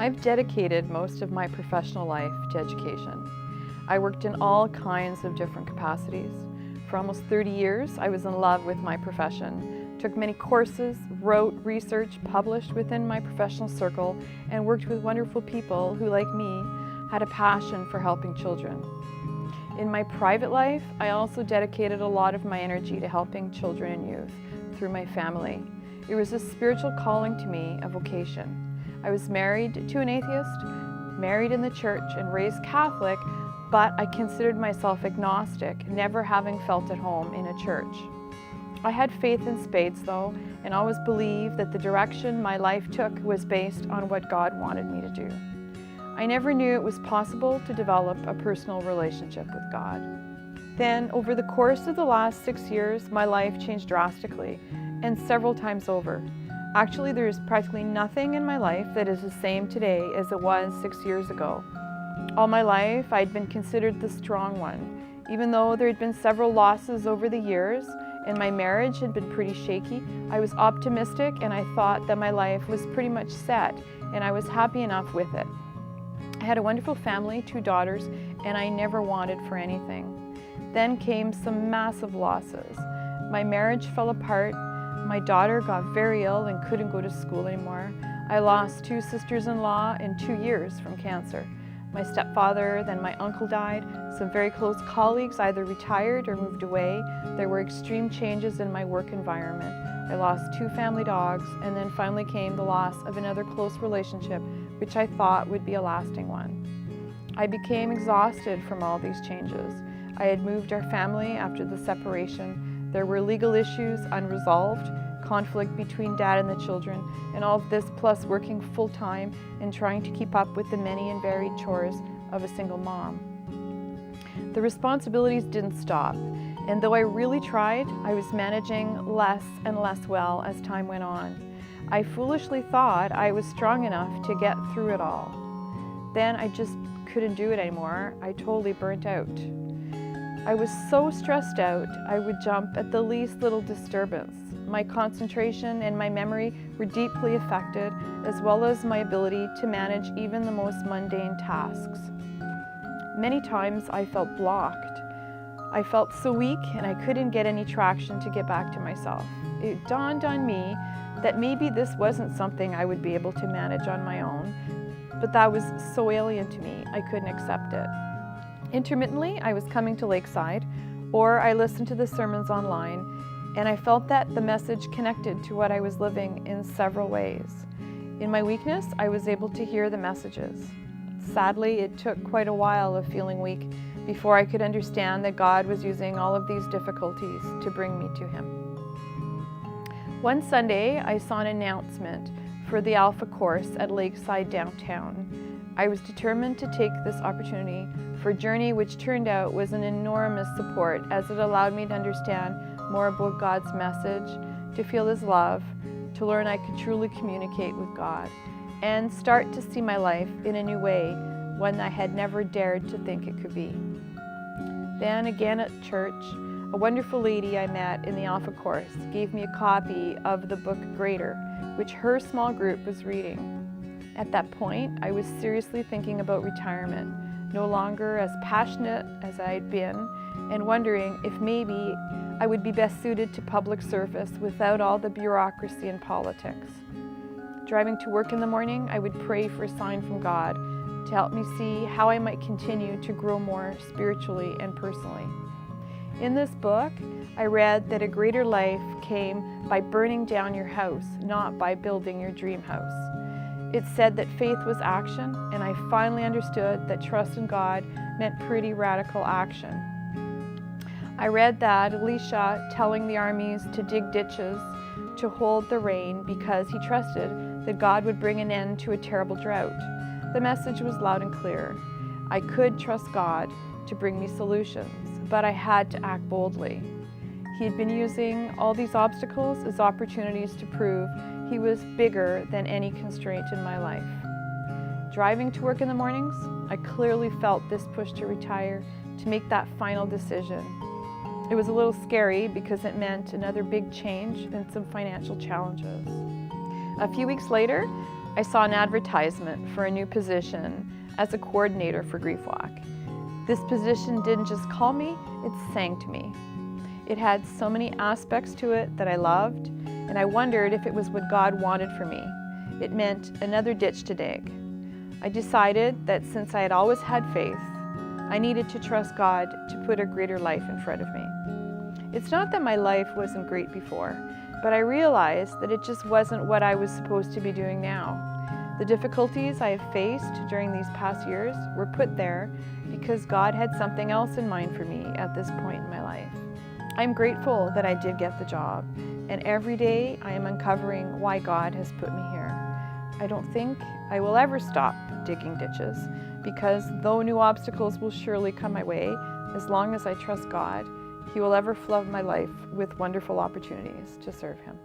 I've dedicated most of my professional life to education. I worked in all kinds of different capacities. For almost 30 years, I was in love with my profession, took many courses, wrote, researched, published within my professional circle, and worked with wonderful people who, like me, had a passion for helping children. In my private life, I also dedicated a lot of my energy to helping children and youth through my family. It was a spiritual calling to me, a vocation. I was married to an atheist, married in the church, and raised Catholic, but I considered myself agnostic, never having felt at home in a church. I had faith in spades, though, and always believed that the direction my life took was based on what God wanted me to do. I never knew it was possible to develop a personal relationship with God. Then, over the course of the last 6 years, my life changed drastically, and several times over. Actually, there is practically nothing in my life that is the same today as it was 6 years ago. All my life, I'd been considered the strong one. Even though there had been several losses over the years, and my marriage had been pretty shaky, I was optimistic and I thought that my life was pretty much set, and I was happy enough with it. I had a wonderful family, 2 daughters, and I never wanted for anything. Then came some massive losses. My marriage fell apart. My daughter got very ill and couldn't go to school anymore. I lost 2 sisters-in-law in 2 years from cancer. My stepfather, then my uncle died. Some very close colleagues either retired or moved away. There were extreme changes in my work environment. I lost 2 family dogs, and then finally came the loss of another close relationship, which I thought would be a lasting one. I became exhausted from all these changes. I had moved our family after the separation. There were legal issues unresolved, conflict between dad and the children, and all of this plus working full-time and trying to keep up with the many and varied chores of a single mom. The responsibilities didn't stop, and though I really tried, I was managing less and less well as time went on. I foolishly thought I was strong enough to get through it all. Then I just couldn't do it anymore. I totally burnt out. I was so stressed out, I would jump at the least little disturbance. My concentration and my memory were deeply affected, as well as my ability to manage even the most mundane tasks. Many times I felt blocked. I felt so weak and I couldn't get any traction to get back to myself. It dawned on me that maybe this wasn't something I would be able to manage on my own, but that was so alien to me, I couldn't accept it. Intermittently, I was coming to Lakeside, or I listened to the sermons online, and I felt that the message connected to what I was living in several ways. In my weakness, I was able to hear the messages. Sadly, it took quite a while of feeling weak before I could understand that God was using all of these difficulties to bring me to Him. One Sunday, I saw an announcement for the Alpha course at Lakeside downtown. I was determined to take this opportunity for a journey which turned out was an enormous support, as it allowed me to understand more about God's message, to feel His love, to learn I could truly communicate with God, and start to see my life in a new way, one I had never dared to think it could be. Then again at church, a wonderful lady I met in the Alpha course gave me a copy of the book Greater, which her small group was reading. At that point, I was seriously thinking about retirement, no longer as passionate as I had been, and wondering if maybe I would be best suited to public service without all the bureaucracy and politics. Driving to work in the morning, I would pray for a sign from God to help me see how I might continue to grow more spiritually and personally. In this book, I read that a greater life came by burning down your house, not by building your dream house. It said that faith was action, and I finally understood that trust in God meant pretty radical action. I read that Elisha telling the armies to dig ditches to hold the rain because he trusted that God would bring an end to a terrible drought. The message was loud and clear. I could trust God to bring me solutions, but I had to act boldly. He had been using all these obstacles as opportunities to prove He was bigger than any constraint in my life. Driving to work in the mornings, I clearly felt this push to retire, to make that final decision. It was a little scary because it meant another big change and some financial challenges. A few weeks later, I saw an advertisement for a new position as a coordinator for Grief Walk. This position didn't just call me, it sang to me. It had so many aspects to it that I loved, and I wondered if it was what God wanted for me. It meant another ditch to dig. I decided that since I had always had faith, I needed to trust God to put a greater life in front of me. It's not that my life wasn't great before, but I realized that it just wasn't what I was supposed to be doing now. The difficulties I have faced during these past years were put there because God had something else in mind for me at this point in my life. I'm grateful that I did get the job, and every day I am uncovering why God has put me here. I don't think I will ever stop digging ditches, because though new obstacles will surely come my way, as long as I trust God, He will ever flood my life with wonderful opportunities to serve Him.